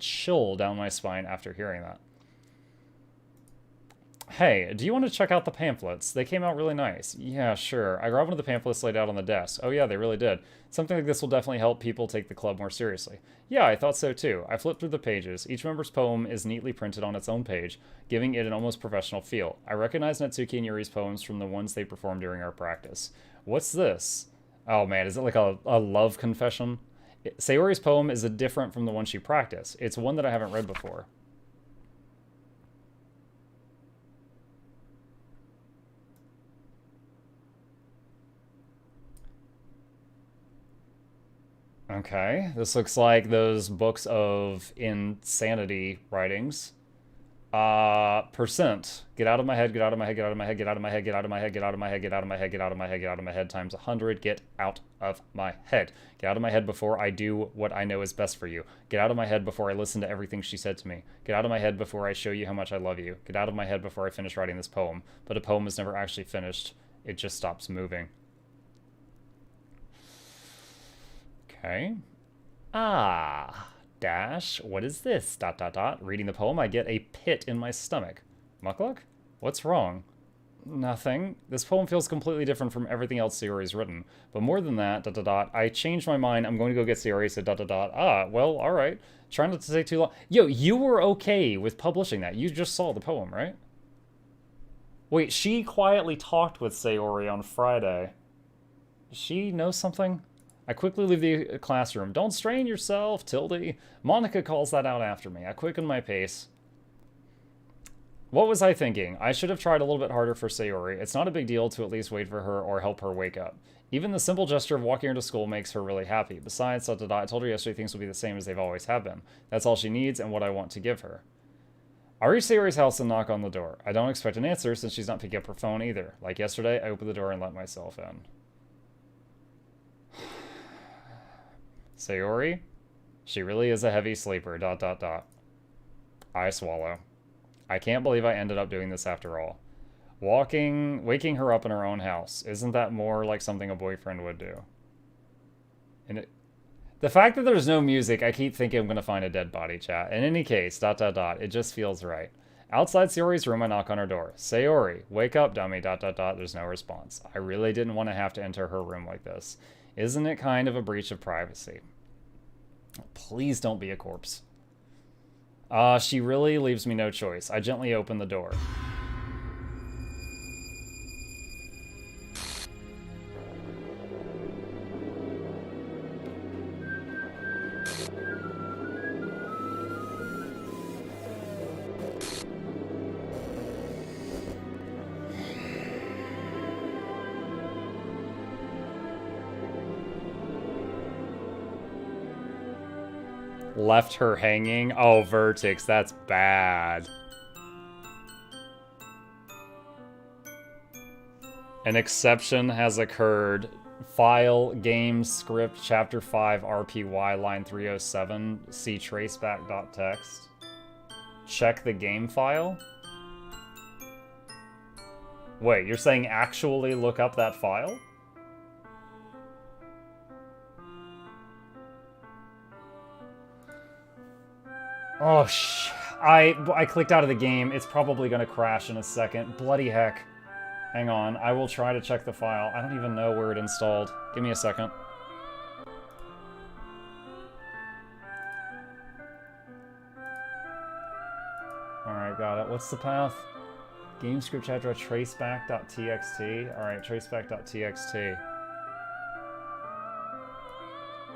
chill down my spine after hearing that. Hey, do you want to check out the pamphlets? They came out really nice. Yeah, sure. I grabbed one of the pamphlets laid out on the desk. Oh yeah, they really did. Something like this will definitely help people take the club more seriously. Yeah, I thought so too. I flipped through the pages. Each member's poem is neatly printed on its own page, giving it an almost professional feel. I recognize Natsuki and Yuri's poems from the ones they performed during our practice. What's this? Oh man, is it like a love confession? Sayori's poem is different from the one she practiced. It's one that I haven't read before. Okay, this looks like those books of insanity writings. Percent. Get out of my head, get out of my head, get out of my head, get out of my head, get out of my head, get out of my head, get out of my head, get out of my head, get out of my head times 100. Get out of my head. Get out of my head before I do what I know is best for you. Get out of my head before I listen to everything she said to me. Get out of my head before I show you how much I love you. Get out of my head before I finish writing this poem. But a poem is never actually finished. It just stops moving. Okay. Dash, what is this? ... Reading the poem, I get a pit in my stomach. Mukluk? What's wrong? Nothing. This poem feels completely different from everything else Sayori's written. But more than that, ... I changed my mind. I'm going to go get Sayori, so ... well, alright. Try not to take too long. Yo, you were okay with publishing that. You just saw the poem, right? Wait, she quietly talked with Sayori on Friday. Does she know something? I quickly leave the classroom. Don't strain yourself, Tildy. Monica calls that out after me. I quicken my pace. What was I thinking? I should have tried a little bit harder for Sayori. It's not a big deal to at least wait for her or help her wake up. Even the simple gesture of walking her to school makes her really happy. Besides, I told her yesterday things will be the same as they've always have been. That's all she needs and what I want to give her. I reach Sayori's house and knock on the door. I don't expect an answer since she's not picking up her phone either. Like yesterday, I open the door and let myself in. Sayori? She really is a heavy sleeper, ... I swallow. I can't believe I ended up doing this after all. Waking her up in her own house. Isn't that more like something a boyfriend would do? And the fact that there's no music, I keep thinking I'm going to find a dead body, chat. In any case, ... It just feels right. Outside Sayori's room, I knock on her door. Sayori, wake up, dummy, ... There's no response. I really didn't want to have to enter her room like this. Isn't it kind of a breach of privacy? Please don't be a corpse. She really leaves me no choice. I gently open the door. Left her hanging? Oh, Vertex, that's bad. An exception has occurred. File, game, script, chapter 5, RPY, line 307, see traceback.txt. Check the game file? Wait, you're saying actually look up that file? Oh, I clicked out of the game. It's probably going to crash in a second. Bloody heck. Hang on. I will try to check the file. I don't even know where it installed. Give me a second. Alright, got it. What's the path? Game script chapter traceback.txt. Alright, traceback.txt.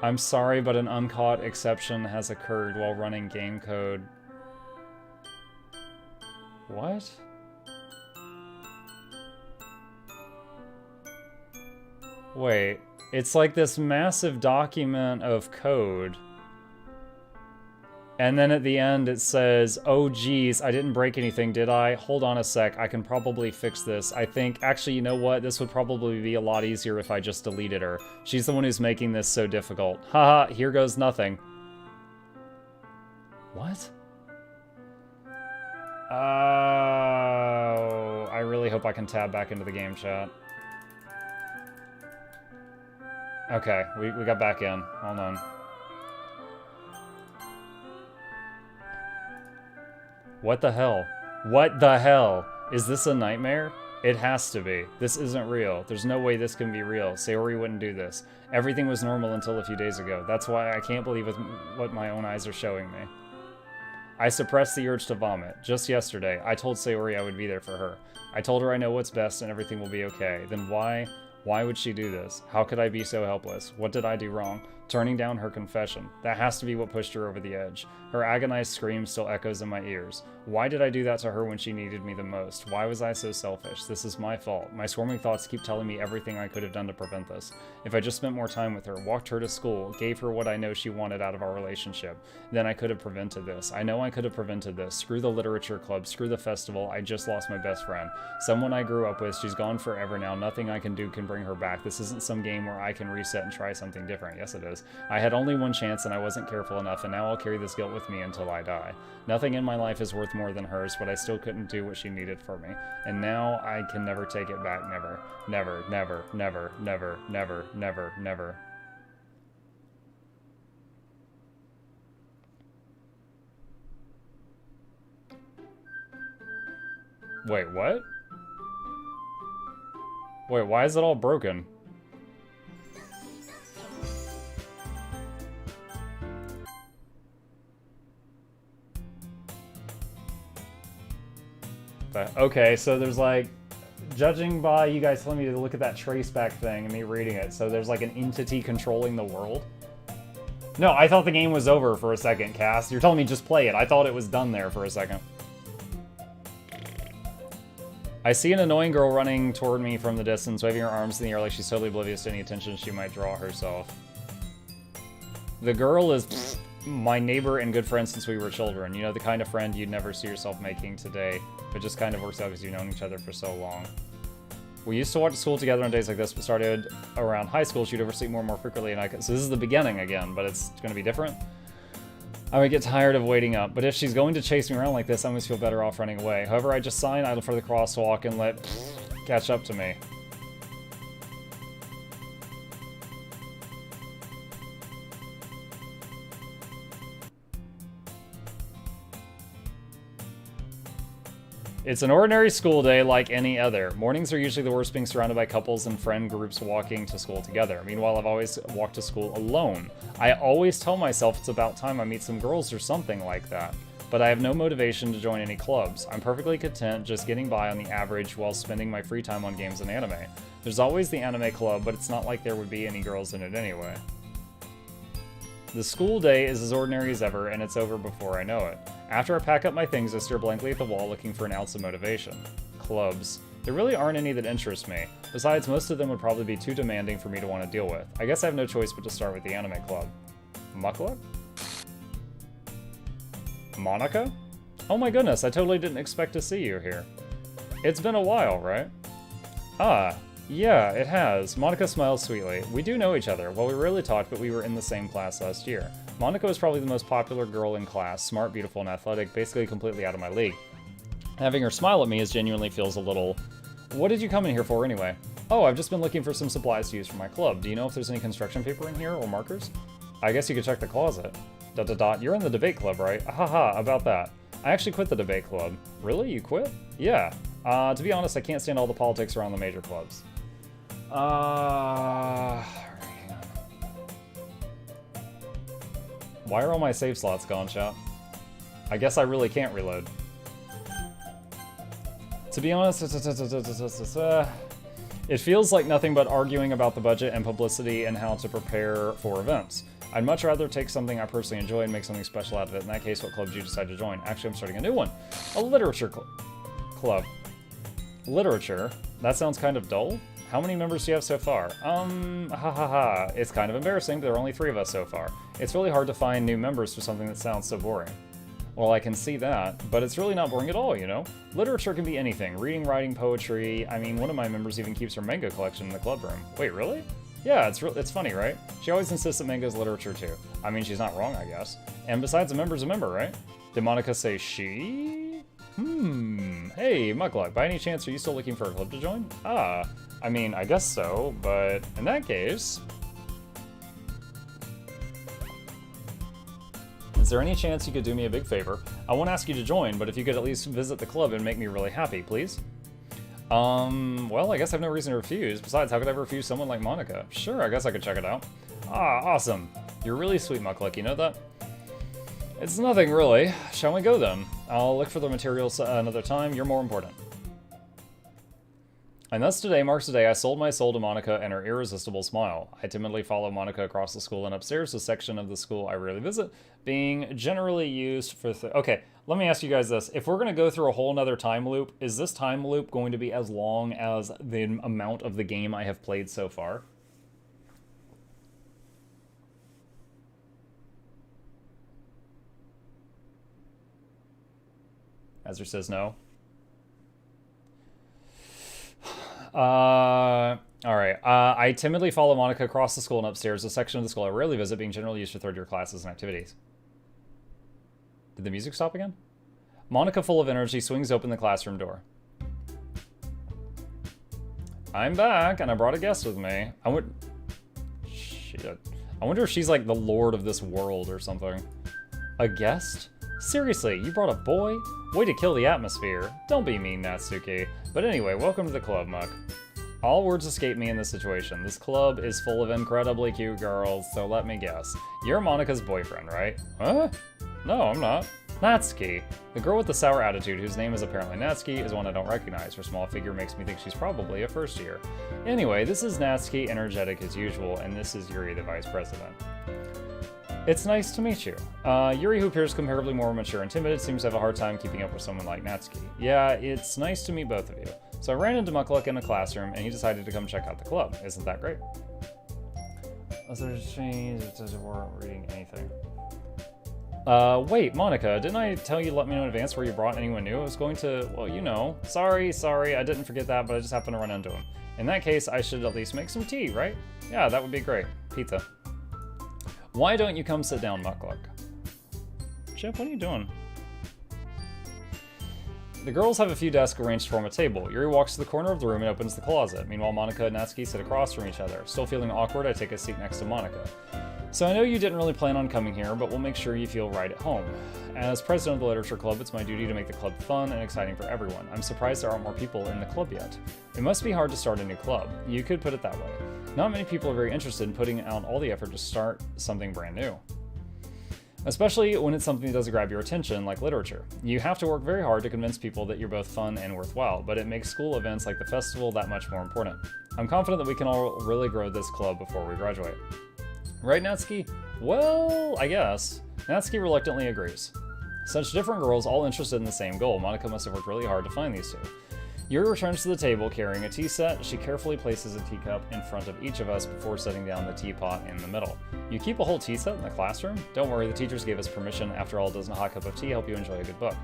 I'm sorry, but an uncaught exception has occurred while running game code. What? Wait, it's like this massive document of code. And then at the end it says, oh geez, I didn't break anything, did I? Hold on a sec, I can probably fix this. I think, actually, you know what? This would probably be a lot easier if I just deleted her. She's the one who's making this so difficult. Haha, here goes nothing. What? Oh, I really hope I can tab back into the game chat. Okay, we got back in. Hold on. What the hell? What the hell? Is this a nightmare? It has to be. This isn't real. There's no way this can be real. Sayori wouldn't do this. Everything was normal until a few days ago. That's why I can't believe what my own eyes are showing me. I suppressed the urge to vomit. Just yesterday, I told Sayori I would be there for her. I told her I know what's best and everything will be okay. Then why would she do this? How could I be so helpless? What did I do wrong? Turning down her confession. That has to be what pushed her over the edge. Her agonized scream still echoes in my ears. Why did I do that to her when she needed me the most? Why was I so selfish? This is my fault. My swarming thoughts keep telling me everything I could have done to prevent this. If I just spent more time with her, walked her to school, gave her what I know she wanted out of our relationship, then I could have prevented this. I know I could have prevented this. Screw the literature club. Screw the festival. I just lost my best friend. Someone I grew up with. She's gone forever now. Nothing I can do can bring her back. This isn't some game where I can reset and try something different. Yes, it is. I had only one chance and I wasn't careful enough, and now I'll carry this guilt with me until I die. Nothing in my life is worth more than hers, but I still couldn't do what she needed for me. And now I can never take it back. Never. Never, never, never, never, never, never, never. Wait, what? Wait, why is it all broken? Okay, so there's like, judging by you guys telling me to look at that traceback thing and me reading it, so there's like an entity controlling the world? No, I thought the game was over for a second, Cass. You're telling me just play it. I thought it was done there for a second. I see an annoying girl running toward me from the distance, waving her arms in the air like she's totally oblivious to any attention she might draw herself. The girl is my neighbor and good friend since we were children. You know, the kind of friend you'd never see yourself making today, but just kind of works out because you've known each other for so long. We used to watch school together on days like this, but started around high school. She'd oversleep more and more frequently, and so this is the beginning again, but it's going to be different. I would get tired of waiting up, but if she's going to chase me around like this, I always feel better off running away. However, I just sign idle for the crosswalk and let catch up to me. It's an ordinary school day like any other. Mornings are usually the worst, being surrounded by couples and friend groups walking to school together. Meanwhile, I've always walked to school alone. I always tell myself it's about time I meet some girls or something like that. But I have no motivation to join any clubs. I'm perfectly content just getting by on the average while spending my free time on games and anime. There's always the anime club, but it's not like there would be any girls in it anyway. The school day is as ordinary as ever, and it's over before I know it. After I pack up my things, I stare blankly at the wall looking for an ounce of motivation. Clubs. There really aren't any that interest me. Besides, most of them would probably be too demanding for me to want to deal with. I guess I have no choice but to start with the anime club. Mukluk? Monica? Oh my goodness, I totally didn't expect to see you here. It's been a while, right? Ah, yeah, it has. Monica smiles sweetly. We do know each other. Well, we rarely talked, but we were in the same class last year. Monica was probably the most popular girl in class, smart, beautiful, and athletic, basically completely out of my league. Having her smile at me genuinely feels a little... What did you come in here for anyway? Oh, I've just been looking for some supplies to use for my club. Do you know if there's any construction paper in here or markers? I guess you could check the closet. ... You're in the debate club, right? Haha, about that. I actually quit the debate club. Really? You quit? Yeah. To be honest, I can't stand all the politics around the major clubs. Why are all my save slots gone, chat? I guess I really can't reload. To be honest, it feels like nothing but arguing about the budget and publicity and how to prepare for events. I'd much rather take something I personally enjoy and make something special out of it. In that case, what club did you decide to join? Actually, I'm starting a new one. A literature club. Literature? That sounds kind of dull. How many members do you have so far? It's kind of embarrassing, but there are only 3 of us so far. It's really hard to find new members for something that sounds so boring. Well, I can see that, but it's really not boring at all, you know? Literature can be anything. Reading, writing, poetry. I mean, one of my members even keeps her manga collection in the club room. Wait, really? Yeah, it's funny, right? She always insists that manga is literature too. I mean, she's not wrong, I guess. And besides, a member's a member, right? Did Monica say she? Hey, Mukluk, by any chance are you still looking for a club to join? Ah, I mean, I guess so, but in that case... Is there any chance you could do me a big favor? I won't ask you to join, but if you could at least visit the club and make me really happy, please? Well, I guess I have no reason to refuse. Besides, how could I refuse someone like Monica? Sure, I guess I could check it out. Ah, awesome. You're really sweet, Mukluk, you know that? It's nothing, really. Shall we go, then? I'll look for the materials another time. You're more important. And thus today marks the day I sold my soul to Monica and her irresistible smile. I timidly follow Monica across the school and upstairs, the section of the school I rarely visit, being generally used for... Okay, let me ask you guys this. If we're going to go through a whole nother time loop, is this time loop going to be as long as the amount of the game I have played so far? Ezra says no. Alright. I timidly follow Monica across the school and upstairs, a section of the school I rarely visit, being generally used for third-year classes and activities. Did the music stop again? Monica, full of energy, swings open the classroom door. I'm back, and I brought a guest with me. Shit. I wonder if she's like the lord of this world or something. A guest? Seriously, you brought a boy? Way to kill the atmosphere. Don't be mean, Natsuki. But anyway, welcome to the club, Muk. All words escape me in this situation. This club is full of incredibly cute girls, so let me guess. You're Monica's boyfriend, right? Huh? No, I'm not. Natsuki. The girl with the sour attitude, whose name is apparently Natsuki, is one I don't recognize. Her small figure makes me think she's probably a first year. Anyway, this is Natsuki, energetic as usual, and this is Yuri, the vice president. It's nice to meet you. Yuri, who appears comparably more mature and timid, seems to have a hard time keeping up with someone like Natsuki. Yeah, it's nice to meet both of you. So I ran into Mukluk in a classroom, and he decided to come check out the club. Isn't that great? Weren't reading anything. Wait, Monica, didn't I tell you to let me know in advance where you brought anyone new? I was going to, well, you know. Sorry, I didn't forget that, but I just happened to run into him. In that case, I should at least make some tea, right? Yeah, that would be great. Pizza. Why don't you come sit down, Mukluk? Chip, what are you doing? The girls have a few desks arranged to form a table. Yuri walks to the corner of the room and opens the closet. Meanwhile, Monica and Natsuki sit across from each other. Still feeling awkward, I take a seat next to Monica. So I know you didn't really plan on coming here, but we'll make sure you feel right at home. As president of the Literature Club, it's my duty to make the club fun and exciting for everyone. I'm surprised there aren't more people in the club yet. It must be hard to start a new club. You could put it that way. Not many people are very interested in putting out all the effort to start something brand new. Especially when it's something that doesn't grab your attention, like literature. You have to work very hard to convince people that you're both fun and worthwhile, but it makes school events like the festival that much more important. I'm confident that we can all really grow this club before we graduate. Right, Natsuki? Well, I guess. Natsuki reluctantly agrees. Such different girls, all interested in the same goal. Monica must have worked really hard to find these two. Yuri returns to the table carrying a tea set. She carefully places a teacup in front of each of us before setting down the teapot in the middle. You keep a whole tea set in the classroom? Don't worry, the teachers gave us permission. After all, doesn't a hot cup of tea help you enjoy a good book?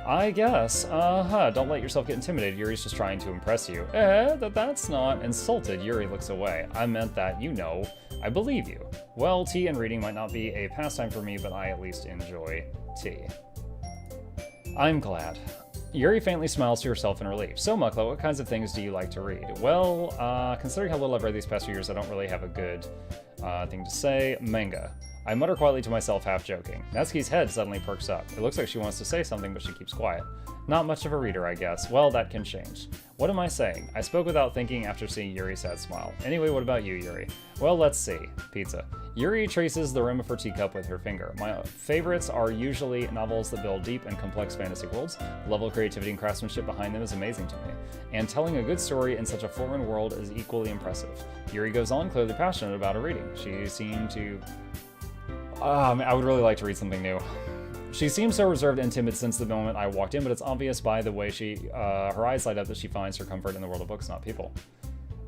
I guess. Don't let yourself get intimidated. Yuri's just trying to impress you. That's not. Insulted, Yuri looks away. I meant that, you know. I believe you. Well, tea and reading might not be a pastime for me, but I at least enjoy tea. I'm glad. Yuri faintly smiles to herself in relief. So, Mukluk, what kinds of things do you like to read? Well, considering how little I've read these past few years, I don't really have a good thing to say. Manga. I mutter quietly to myself, half joking. Natsuki's head suddenly perks up. It looks like she wants to say something, but she keeps quiet. Not much of a reader, I guess. Well, that can change. What am I saying? I spoke without thinking after seeing Yuri's sad smile. Anyway, what about you, Yuri? Well, let's see. Pizza. Yuri traces the rim of her teacup with her finger. My favorites are usually novels that build deep and complex fantasy worlds. The level of creativity and craftsmanship behind them is amazing to me. And telling a good story in such a foreign world is equally impressive. Yuri goes on, clearly passionate about her reading. She seemed to... I would really like to read something new. She seems so reserved and timid since the moment I walked in, but it's obvious by the way her eyes light up that she finds her comfort in the world of books, not people.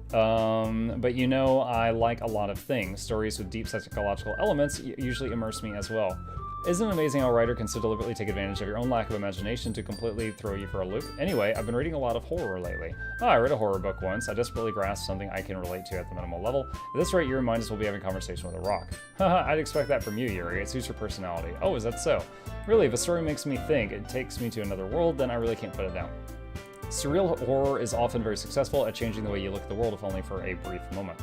But you know, I like a lot of things. Stories with deep psychological elements usually immerse me as well. Isn't it amazing how a writer can so deliberately take advantage of your own lack of imagination to completely throw you for a loop? Anyway, I've been reading a lot of horror lately. I read a horror book once. I desperately grasped something I can relate to at the minimal level. At this rate, Yuri might as well be having a conversation with a rock. Haha, I'd expect that from you, Yuri. It suits your personality. Oh, is that so? Really, if a story makes me think, it takes me to another world, then I really can't put it down. Surreal horror is often very successful at changing the way you look at the world, if only for a brief moment.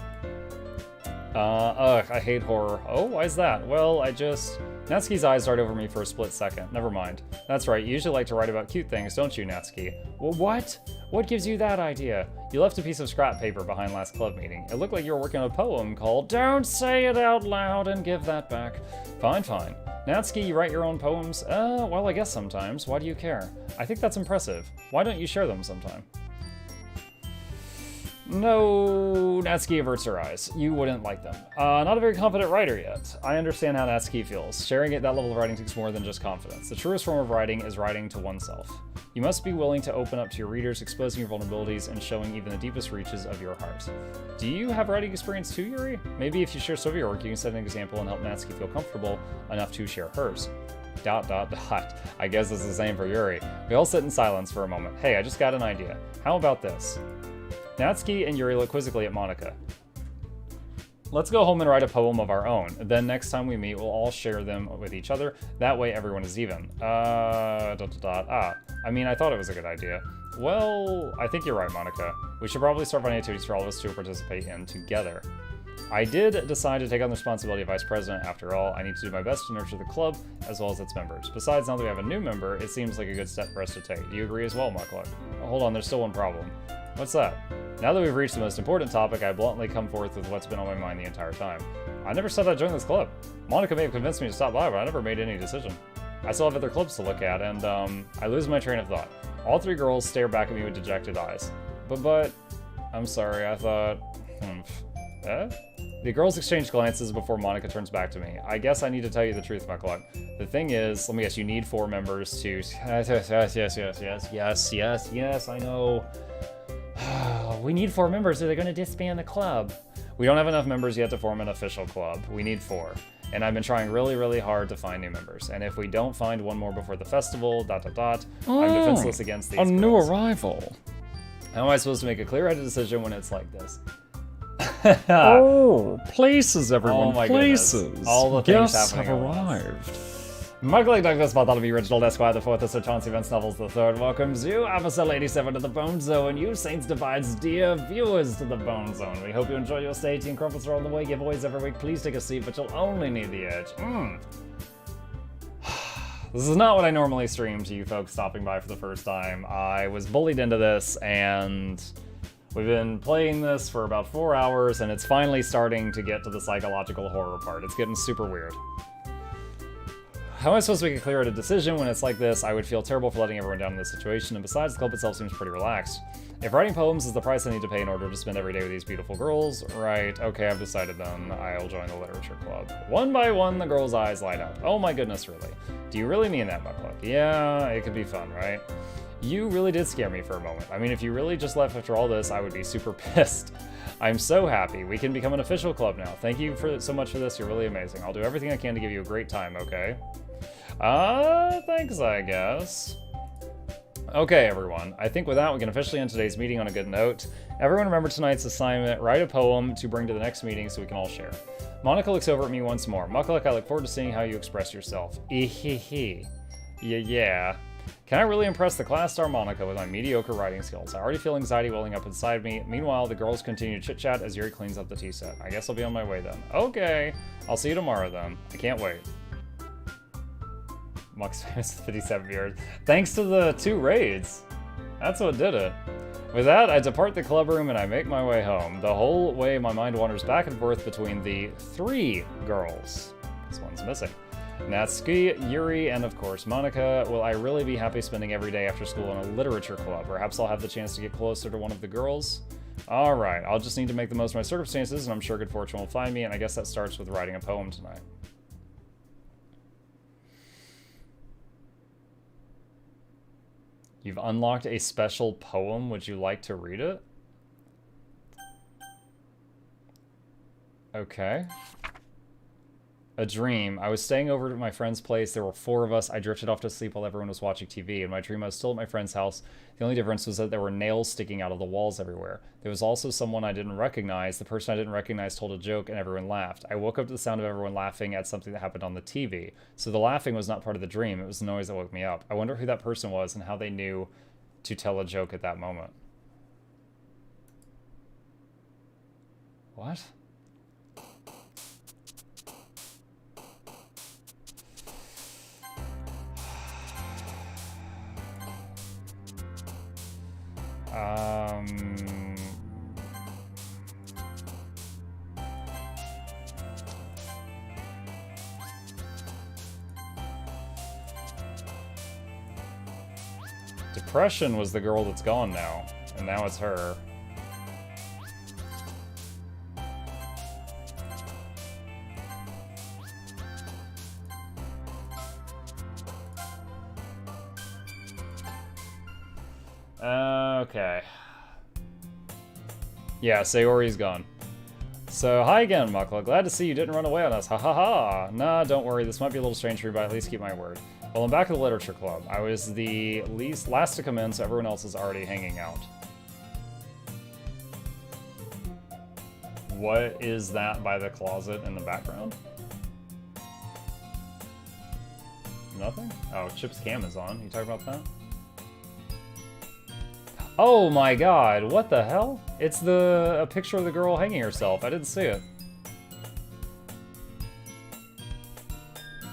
Ugh, I hate horror. Oh, why is that? Well, Natsuki's eyes dart over me for a split second. Never mind. That's right, you usually like to write about cute things, don't you, Natsuki? Well, what? What gives you that idea? You left a piece of scrap paper behind last club meeting. It looked like you were working on a poem called Don't Say It Out Loud and Give That Back. Fine, fine. Natsuki, you write your own poems? Well, I guess sometimes. Why do you care? I think that's impressive. Why don't you share them sometime? No, Natsuki averts her eyes. You wouldn't like them. Not a very confident writer yet. I understand how Natsuki feels. Sharing at that level of writing takes more than just confidence. The truest form of writing is writing to oneself. You must be willing to open up to your readers, exposing your vulnerabilities and showing even the deepest reaches of your heart. Do you have writing experience too, Yuri? Maybe if you share some of your work, you can set an example and help Natsuki feel comfortable enough to share hers. ... I guess it's the same for Yuri. We all sit in silence for a moment. Hey, I just got an idea. How about this? Natsuki and Yuri look quizzically at Monika. Let's go home and write a poem of our own. Then next time we meet, we'll all share them with each other. That way everyone is even. I mean, I thought it was a good idea. Well, I think you're right, Monika. We should probably start finding activities for all of us to participate in together. I did decide to take on the responsibility of vice president after all. I need to do my best to nurture the club as well as its members. Besides, now that we have a new member, it seems like a good step for us to take. Do you agree as well, Mukluk? Hold on, there's still one problem. What's that? Now that we've reached the most important topic, I bluntly come forth with what's been on my mind the entire time. I never said I'd join this club. Monika may have convinced me to stop by, but I never made any decision. I still have other clubs to look at, and, I lose my train of thought. All three girls stare back at me with dejected eyes. But, I'm sorry, I thought, The girls exchange glances before Monika turns back to me. I guess I need to tell you the truth, Mukluk. The thing is, let me guess, you need 4 members to... Yes, I know. We need 4 members or they're going to disband the club. We don't have enough members yet to form an official club. We need 4. And I've been trying really, really hard to find new members. And if we don't find one more before the festival, I'm defenseless against these girls. New arrival. How am I supposed to make a clear-headed decision when it's like this? Places, everyone, oh my places. Goodness. All the things Guests happening have at once. arrived. Mukluk Douglas Bartholomew of the original Esquire, the 4th of Sir Chauncey Vance Novels the 3rd welcomes you, Officer 87 to the Bone Zone, you Saints Divide's dear viewers to the Bone Zone. We hope you enjoy your stay. Teen Crumpets are on the way, giveaways every week. Please take a seat, but you'll only need the edge. This is not what I normally stream to you folks stopping by for the first time. I was bullied into this, and we've been playing this for about 4 hours, and it's finally starting to get to the psychological horror part. It's getting super weird. How am I supposed to make a clear-headed decision when it's like this? I would feel terrible for letting everyone down in this situation, and besides, the club itself seems pretty relaxed. If writing poems is the price I need to pay in order to spend every day with these beautiful girls, right, okay, I've decided then. I'll join the literature club. One by one, the girl's eyes light up. Oh my goodness, really? Do you really mean that, Mukluk? Yeah, it could be fun, right? You really did scare me for a moment. I mean, if you really just left after all this, I would be super pissed. I'm so happy. We can become an official club now. Thank you so much for this. You're really amazing. I'll do everything I can to give you a great time, okay? Thanks, I guess. Okay, everyone. I think with that, we can officially end today's meeting on a good note. Everyone remember tonight's assignment. Write a poem to bring to the next meeting so we can all share. Monika looks over at me once more. Mukluk, I look forward to seeing how you express yourself. Yeah. Can I really impress the class star Monika with my mediocre writing skills? I already feel anxiety welling up inside me. Meanwhile, the girls continue to chit-chat as Yuri cleans up the tea set. I guess I'll be on my way then. Okay. I'll see you tomorrow then. I can't wait. Muck's famous 57 viewers. Thanks to the 2 raids. That's what did it. With that, I depart the club room and I make my way home. The whole way my mind wanders back and forth between the 3 girls. This one's missing. Natsuki, Yuri, and of course Monika. Will I really be happy spending every day after school in a literature club? Perhaps I'll have the chance to get closer to one of the girls? Alright, I'll just need to make the most of my circumstances and I'm sure good fortune will find me, and I guess that starts with writing a poem tonight. You've unlocked a special poem. Would you like to read it? Okay. A dream. I was staying over at my friend's place. There were 4 of us. I drifted off to sleep while everyone was watching TV. In my dream, I was still at my friend's house. The only difference was that there were nails sticking out of the walls everywhere. There was also someone I didn't recognize. The person I didn't recognize told a joke and everyone laughed. I woke up to the sound of everyone laughing at something that happened on the TV. So the laughing was not part of the dream. It was the noise that woke me up. I wonder who that person was and how they knew to tell a joke at that moment. What? Depression was the girl that's gone now, and now it's her. Okay. Yeah, Sayori's gone. So, hi again, Mukluk. Glad to see you didn't run away on us. Ha ha ha. Nah, don't worry. This might be a little strange for you, but at least keep my word. Well, I'm back at the literature club. I was the last to come in, so everyone else is already hanging out. What is that by the closet in the background? Nothing? Oh, Chip's cam is on. You talking about that? Oh my god, what the hell? It's a picture of the girl hanging herself. I didn't see it.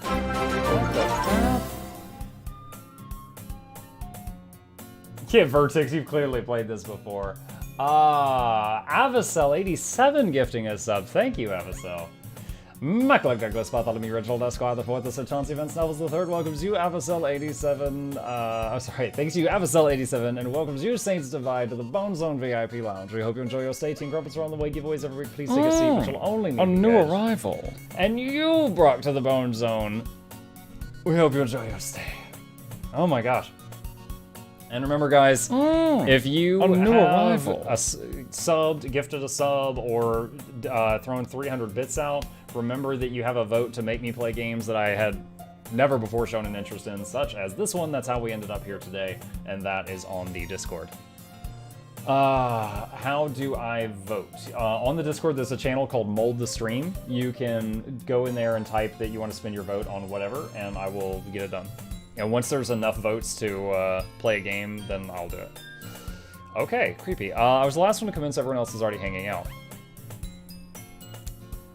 What the crap? Yeah, Vertex, you've clearly played this before. Avicel87 gifting us sub. Thank you, Avicel. Mukluk Douglas Bartholomew Reginald Esquire the fourth, the Sir Chauncey Events Novels the third, welcomes you Avicel87, I'm sorry, thanks you Avicel87, and welcomes you Saints Divide to the Bone Zone VIP Lounge. We hope you enjoy your stay. Team Grumpets are on the way, giveaways every week, please take a seat, which will only need A new cash. arrival. And you, Brock, to the Bone Zone. We hope you enjoy your stay. Oh my gosh. And remember, guys, if you A new have arrival. subbed, gifted a sub, or thrown 300 bits out, remember that you have a vote to make me play games that I had never before shown an interest in, such as this one. That's how we ended up here today, and that is on the Discord. How do I vote? On the Discord, there's a channel called Mold the Stream. You can go in there and type that you want to spend your vote on whatever, and I will get it done. And once there's enough votes to play a game, then I'll do it. Okay, creepy. I was the last one to convince everyone else is already hanging out.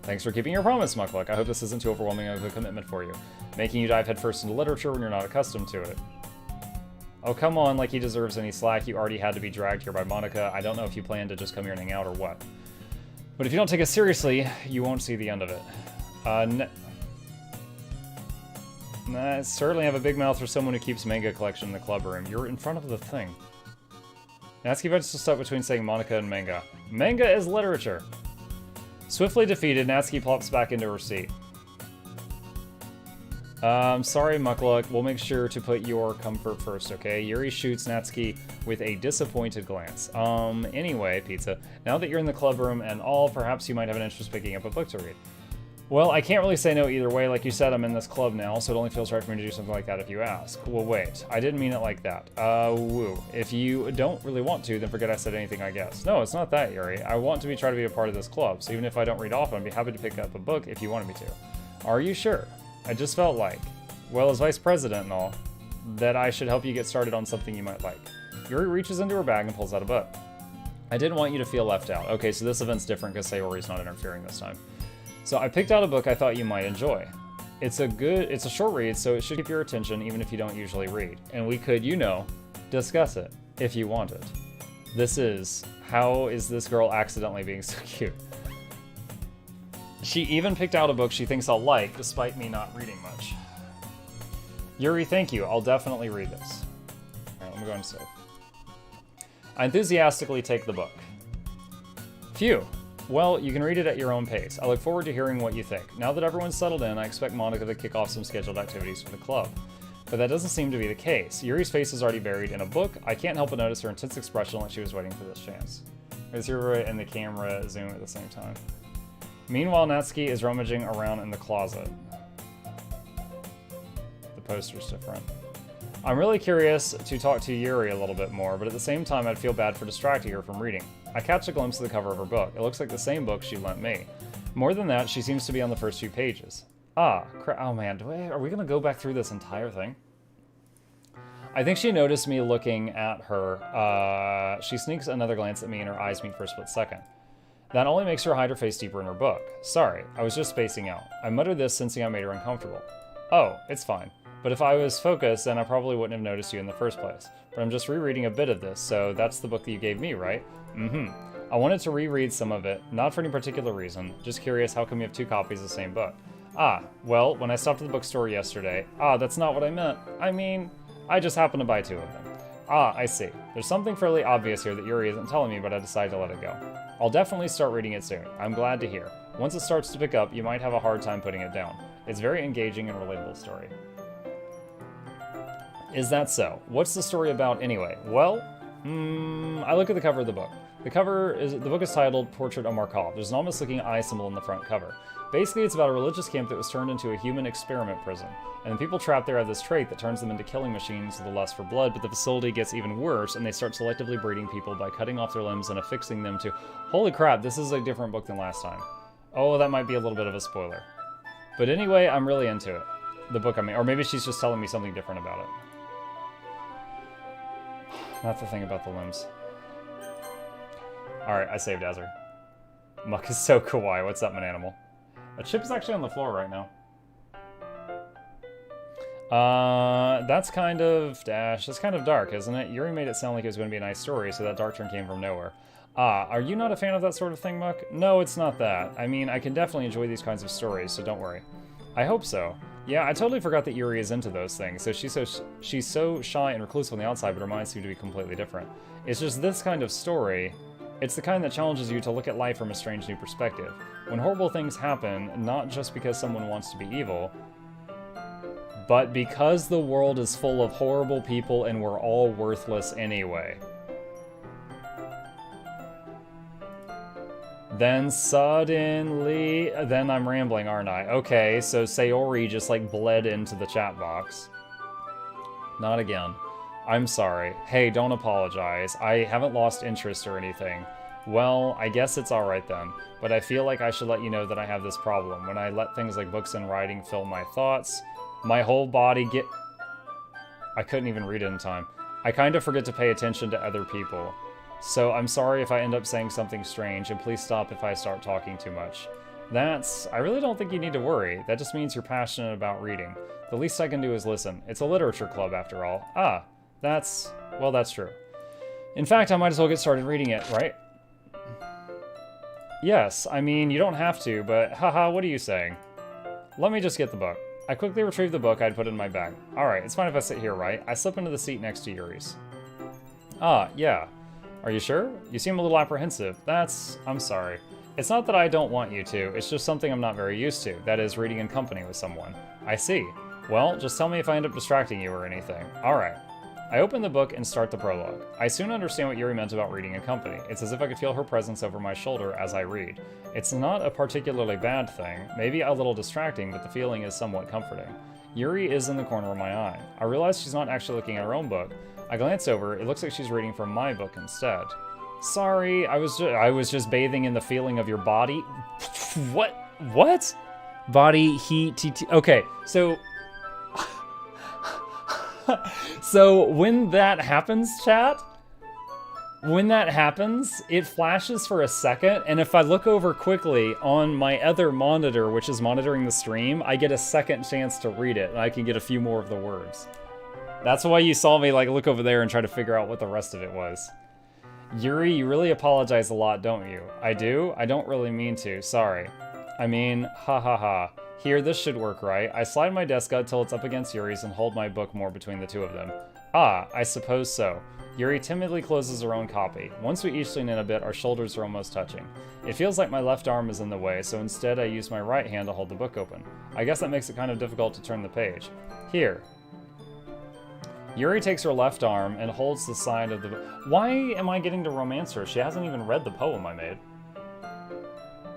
Thanks for keeping your promise, Mukluk. I hope this isn't too overwhelming of a commitment for you, making you dive headfirst into literature when you're not accustomed to it. Oh, come on, like he deserves any slack. You already had to be dragged here by Monica. I don't know if you plan to just come here and hang out or what. But if you don't take it seriously, you won't see the end of it. I certainly have a big mouth for someone who keeps manga collection in the club room. You're in front of the thing. Natsuki vets to stuck between saying Monica and manga. Manga is literature. Swiftly defeated, Natsuki plops back into her seat. Sorry, Mukluk. We'll make sure to put your comfort first, okay? Yuri shoots Natsuki with a disappointed glance. Anyway, Pizza, now that you're in the club room and all, perhaps you might have an interest in picking up a book to read. Well, I can't really say no either way. Like you said, I'm in this club now, so it only feels right for me to do something like that if you ask. Well, wait. I didn't mean it like that. Woo. If you don't really want to, then forget I said anything, I guess. No, it's not that, Yuri. I want to try to be a part of this club, so even if I don't read often, I'd be happy to pick up a book if you wanted me to. Are you sure? I just felt like, well, as vice president and all, that I should help you get started on something you might like. Yuri reaches into her bag and pulls out a book. I didn't want you to feel left out. Okay, so this event's different because Sayori's not interfering this time. So I picked out a book I thought you might enjoy. It's a short read, so it should keep your attention even if you don't usually read. And we could, discuss it if you wanted. This is, how is this girl accidentally being so cute? She even picked out a book she thinks I'll like, despite me not reading much. Yuri, thank you. I'll definitely read this. Alright, let me go and save. I enthusiastically take the book. Phew. Well, you can read it at your own pace. I look forward to hearing what you think. Now that everyone's settled in, I expect Monica to kick off some scheduled activities for the club. But that doesn't seem to be the case. Yuri's face is already buried in a book. I can't help but notice her intense expression like she was waiting for this chance. There's Yuri and the camera zoom at the same time. Meanwhile, Natsuki is rummaging around in the closet. The poster's different. I'm really curious to talk to Yuri a little bit more, but at the same time, I'd feel bad for distracting her from reading. I catch a glimpse of the cover of her book. It looks like the same book she lent me. More than that, she seems to be on the first few pages. Oh man, are we gonna go back through this entire thing? I think she noticed me looking at her. She sneaks another glance at me and her eyes meet for a split second. That only makes her hide her face deeper in her book. Sorry, I was just spacing out. I muttered this, sensing I made her uncomfortable. Oh, it's fine. But if I was focused, then I probably wouldn't have noticed you in the first place. But I'm just rereading a bit of this, so that's the book that you gave me, right? Mm-hmm. I wanted to reread some of it, not for any particular reason, just curious how come you have 2 copies of the same book. Ah, well, when I stopped at the bookstore yesterday, that's not what I meant. I mean, I just happened to buy 2 of them. Ah, I see. There's something fairly obvious here that Yuri isn't telling me, but I decided to let it go. I'll definitely start reading it soon. I'm glad to hear. Once it starts to pick up, you might have a hard time putting it down. It's a very engaging and relatable story. Is that so? What's the story about anyway? Well, I look at the cover of the book. The book is titled Portrait of Markov. There's an almost looking eye symbol in the front cover. Basically, it's about a religious camp that was turned into a human experiment prison. And the people trapped there have this trait that turns them into killing machines with a lust for blood, but the facility gets even worse, and they start selectively breeding people by cutting off their limbs and affixing them to... Holy crap, this is a different book than last time. Oh, that might be a little bit of a spoiler. But anyway, I'm really into it. The book, I mean. Or maybe she's just telling me something different about it. Not the thing about the limbs. Alright, I saved Azur. Muck is so kawaii. What's up, man animal? A chip is actually on the floor right now. That's kind of... That's kind of dark, isn't it? Yuri made it sound like it was going to be a nice story, so that dark turn came from nowhere. Are you not a fan of that sort of thing, Muck? No, it's not that. I mean, I can definitely enjoy these kinds of stories, so don't worry. I hope so. Yeah, I totally forgot that Yuri is into those things, so she's so shy and reclusive on the outside, but her mind seems to be completely different. It's just this kind of story... It's the kind that challenges you to look at life from a strange new perspective. When horrible things happen, not just because someone wants to be evil, but because the world is full of horrible people and we're all worthless anyway. Then suddenly... Then I'm rambling, aren't I? Okay, so Sayori just like bled into the chat box. Not again. I'm sorry. Hey, don't apologize. I haven't lost interest or anything. Well, I guess it's alright then. But I feel like I should let you know that I have this problem. When I let things like books and writing fill my thoughts, my whole body I couldn't even read it in time. I kind of forget to pay attention to other people. So I'm sorry if I end up saying something strange, and please stop if I start talking too much. I really don't think you need to worry. That just means you're passionate about reading. The least I can do is listen. It's a literature club after all. That's true. In fact, I might as well get started reading it, right? Yes, I mean, you don't have to, but haha, what are you saying? Let me just get the book. I quickly retrieved the book I'd put in my bag. Alright, it's fine if I sit here, right? I slip into the seat next to Yuri's. Yeah. Are you sure? You seem a little apprehensive. I'm sorry. It's not that I don't want you to, it's just something I'm not very used to. That is, reading in company with someone. I see. Well, just tell me if I end up distracting you or anything. Alright. I open the book and start the prologue. I soon understand what Yuri meant about reading in company. It's as if I could feel her presence over my shoulder as I read. It's not a particularly bad thing, maybe a little distracting, but the feeling is somewhat comforting. Yuri is in the corner of my eye. I realize she's not actually looking at her own book. I glance over, it looks like she's reading from my book instead. Sorry, I was just bathing in the feeling of your body. What? Body, heat, okay, so... So when that happens, chat, it flashes for a second, and if I look over quickly on my other monitor, which is monitoring the stream, I get a second chance to read it, and I can get a few more of the words. That's why you saw me like look over there and try to figure out what the rest of it was. Yuri, you really apologize a lot, don't you? I do? I don't really mean to, sorry. I mean, ha ha ha. Here, this should work, right? I slide my desk out till it's up against Yuri's and hold my book more between the two of them. I suppose so. Yuri timidly closes her own copy. Once we each lean in a bit, our shoulders are almost touching. It feels like my left arm is in the way, so instead I use my right hand to hold the book open. I guess that makes it kind of difficult to turn the page. Here. Yuri takes her left arm and holds the side of the book. Why am I getting to romance her? She hasn't even read the poem I made.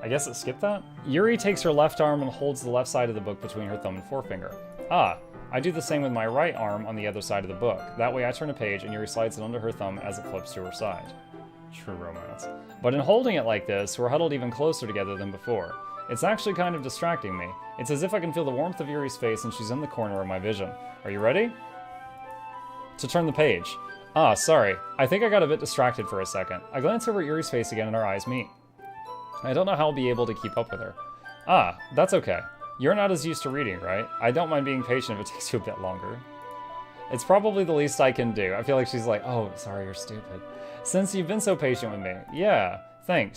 I guess it skipped that? Yuri takes her left arm and holds the left side of the book between her thumb and forefinger. I do the same with my right arm on the other side of the book. That way I turn a page and Yuri slides it under her thumb as it flips to her side. True romance. But in holding it like this, we're huddled even closer together than before. It's actually kind of distracting me. It's as if I can feel the warmth of Yuri's face and she's in the corner of my vision. Are you ready? To turn the page. Sorry. I think I got a bit distracted for a second. I glance over at Yuri's face again and our eyes meet. I don't know how I'll be able to keep up with her. That's okay. You're not as used to reading, right? I don't mind being patient if it takes you a bit longer. It's probably the least I can do. I feel like she's like, oh, sorry, you're stupid. Since you've been so patient with me. Yeah, thanks.